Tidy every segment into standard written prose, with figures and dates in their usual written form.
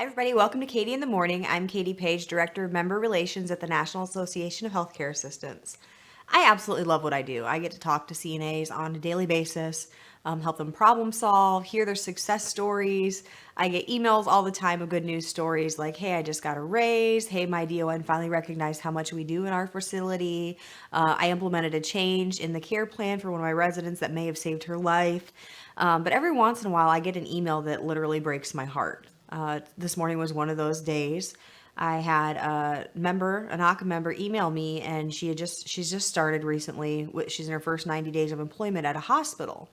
everybody. Welcome to Katie in the Morning. I'm Katie Page, Director of Member Relations at the National Association of Healthcare Assistants. I absolutely love what I do. I get to talk to CNAs on a daily basis, help them problem solve, hear their success stories. I get emails all the time of good news stories like, hey, I just got a raise. Hey, my DON finally recognized how much we do in our facility. I implemented a change in the care plan for one of my residents that may have saved her life. But every once in a while, I get an email that literally breaks my heart. This morning was one of those days. I had a member, an ACA member, email me, and she's just started recently. She's in her first 90 days of employment at a hospital.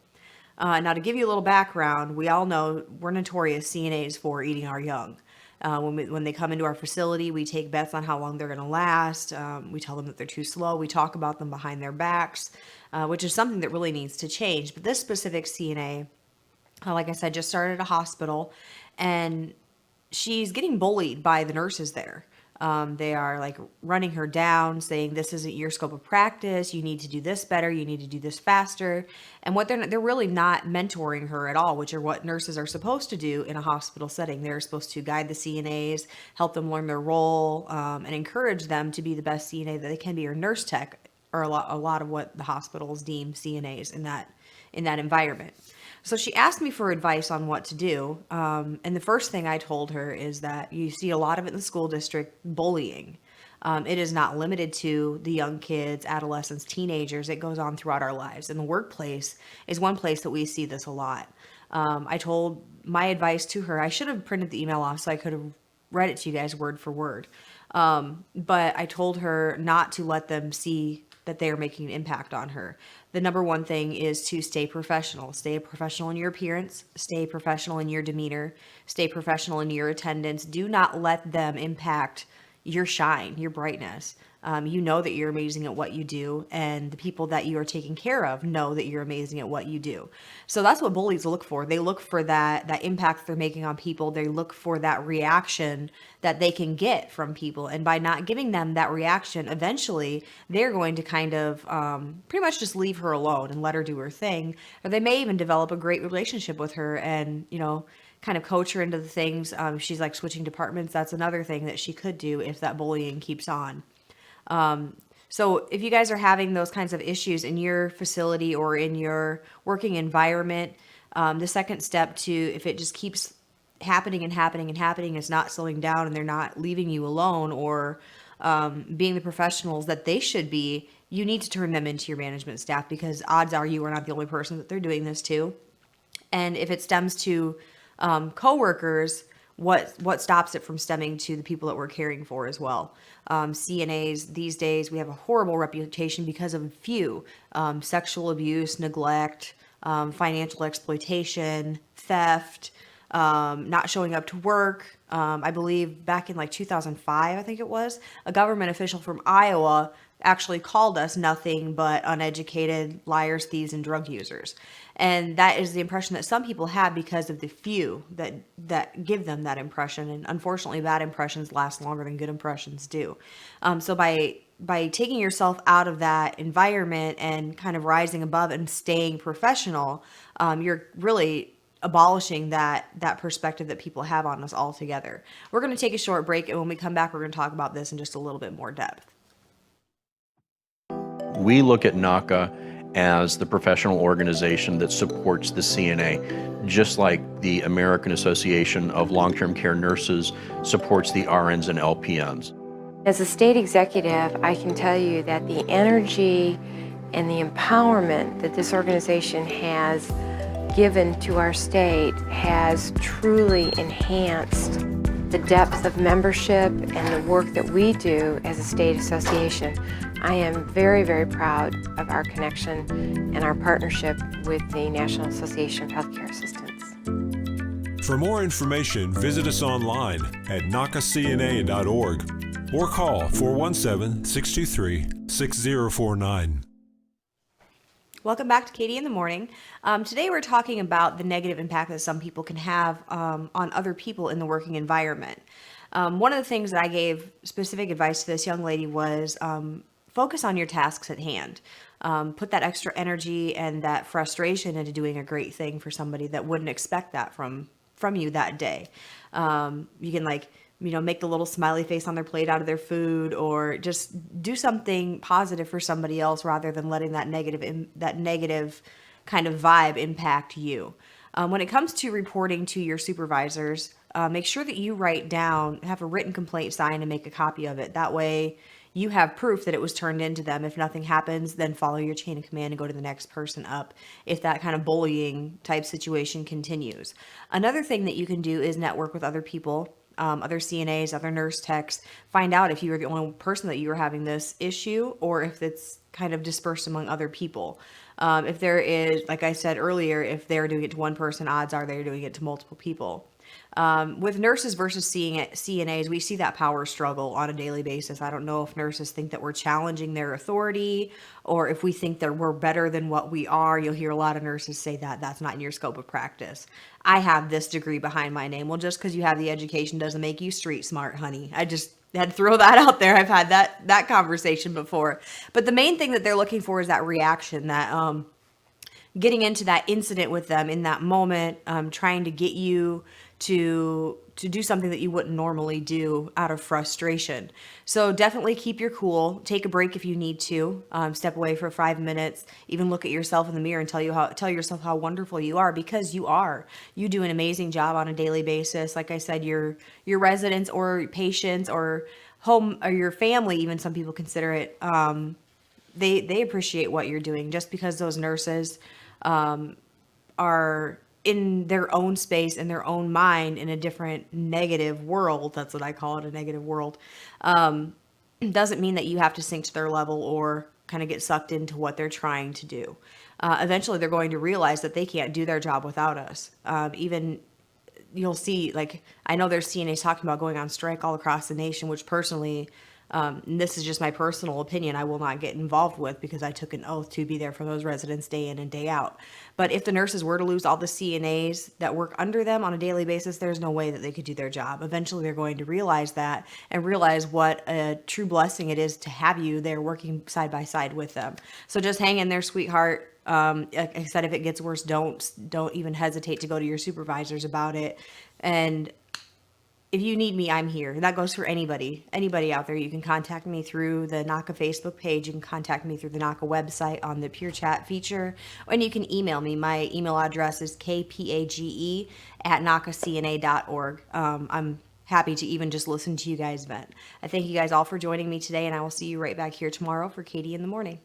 Now, to give you a little background, we all know we're notorious CNAs for eating our young. When they come into our facility, we take bets on how long they're going to last. We tell them that they're too slow. We talk about them behind their backs, which is something that really needs to change. But this specific CNA, like I said, just started at a hospital, and she's getting bullied by the nurses there. They are like running her down, saying this isn't your scope of practice. You need to do this better. You need to do this faster. And what they're really not mentoring her at all, which are what nurses are supposed to do in a hospital setting. They're supposed to guide the CNAs, help them learn their role, and encourage them to be the best CNA that they can be, or nurse tech, or a lot of what the hospitals deem CNAs in that environment. So she asked me for advice on what to do. And the first thing I told her is that you see a lot of it in the school district, bullying. It is not limited to the young kids, adolescents, teenagers. It goes on throughout our lives. And the workplace is one place that we see this a lot. I told my advice to her. I should have printed the email off so I could have read it to you guys word for word. But I told her not to let them see that they are making an impact on her. The number one thing is to stay professional. Stay professional in your appearance, stay professional in your demeanor, stay professional in your attendance. Do not let them impact your shine, your brightness. You know that you're amazing at what you do, and the people that you are taking care of know that you're amazing at what you do. So that's what bullies look for. They look for that impact they're making on people. They look for that reaction that they can get from people. And by not giving them that reaction, eventually they're going to kind of pretty much just leave her alone and let her do her thing. Or they may even develop a great relationship with her and, kind of coach her into the things. She's like switching departments. That's another thing that she could do if that bullying keeps on. So if you guys are having those kinds of issues in your facility or in your working environment, the second step to, if it just keeps happening and happening and happening, it's not slowing down and they're not leaving you alone or being the professionals that they should be, you need to turn them into your management staff, because odds are you are not the only person that they're doing this to. And if it stems to coworkers, what stops it from stemming to the people that we're caring for as well? CNAs these days, we have a horrible reputation because of a few: sexual abuse, neglect, financial exploitation, theft, not showing up to work. I believe back in like 2005, I think it was, a government official from Iowa actually called us nothing but uneducated liars, thieves, and drug users. And that is the impression that some people have because of the few that give them that impression. And unfortunately, bad impressions last longer than good impressions do. So by taking yourself out of that environment and kind of rising above and staying professional, you're really abolishing that perspective that people have on us altogether. We're going to take a short break, and when we come back, we're going to talk about this in just a little bit more depth. We look at NACA as the professional organization that supports the CNA, just like the American Association of Long-Term Care Nurses supports the RNs and LPNs. As a state executive, I can tell you that the energy and the empowerment that this organization has given to our state has truly enhanced the depth of membership and the work that we do as a state association. I am very, very proud of our connection and our partnership with the National Association of Healthcare Assistants. For more information, visit us online at nacacna.org or call 417-623-6049. Welcome back to Katie in the Morning. Today we're talking about the negative impact that some people can have on other people in the working environment. One of the things that I gave specific advice to this young lady was focus on your tasks at hand. Put that extra energy and that frustration into doing a great thing for somebody that wouldn't expect that from from you that day. You can make the little smiley face on their plate out of their food, or just do something positive for somebody else rather than letting that negative kind of vibe impact you. When it comes to reporting to your supervisors, make sure that you have a written complaint signed and make a copy of it. That way you have proof that it was turned into them. If nothing happens, then follow your chain of command and go to the next person up if that kind of bullying type situation continues. Another thing that you can do is network with other people, other CNAs, other nurse techs. Find out if you are the only person that you are having this issue, or if it's kind of dispersed among other people. If there is, like I said earlier, if they're doing it to one person, odds are they're doing it to multiple people. With nurses versus CNAs, we see that power struggle on a daily basis. I don't know if nurses think that we're challenging their authority, or if we think that we're better than what we are. You'll hear a lot of nurses say that that's not in your scope of practice. I have this degree behind my name. Well, just because you have the education doesn't make you street smart, honey. I just had to throw that out there. I've had that conversation before. But the main thing that they're looking for is that reaction, that getting into that incident with them in that moment, trying to get you to do something that you wouldn't normally do out of frustration. So definitely keep your cool. Take a break if you need to. Step away for 5 minutes. Even look at yourself in the mirror and tell yourself how wonderful you are, because you are. You do an amazing job on a daily basis. Like I said, your residents or patients or home or your family, even some people consider it. They appreciate what you're doing. Just because those nurses are in their own space, in their own mind, in a different negative world, that's what I call it, a negative world, doesn't mean that you have to sink to their level or kind of get sucked into what they're trying to do. Eventually they're going to realize that they can't do their job without us. Even you'll see, like, I know there's CNAs talking about going on strike all across the nation, which personally, and this is just my personal opinion, I will not get involved with, because I took an oath to be there for those residents day in and day out. But if the nurses were to lose all the CNAs that work under them on a daily basis, there's no way that they could do their job. Eventually they're going to realize that, and realize what a true blessing it is to have you there working side by side with them. So just hang in there, sweetheart. Like I said, if it gets worse, don't even hesitate to go to your supervisors about it. And if you need me, I'm here. That goes for anybody out there. You can contact me through the NACA Facebook page. You can contact me through the NACA website on the Pure Chat feature, and you can email me. My email address is kpage@nacacna.org. I'm happy to even just listen to you guys vent. I thank you guys all for joining me today, and I will see you right back here tomorrow for Katie in the Morning.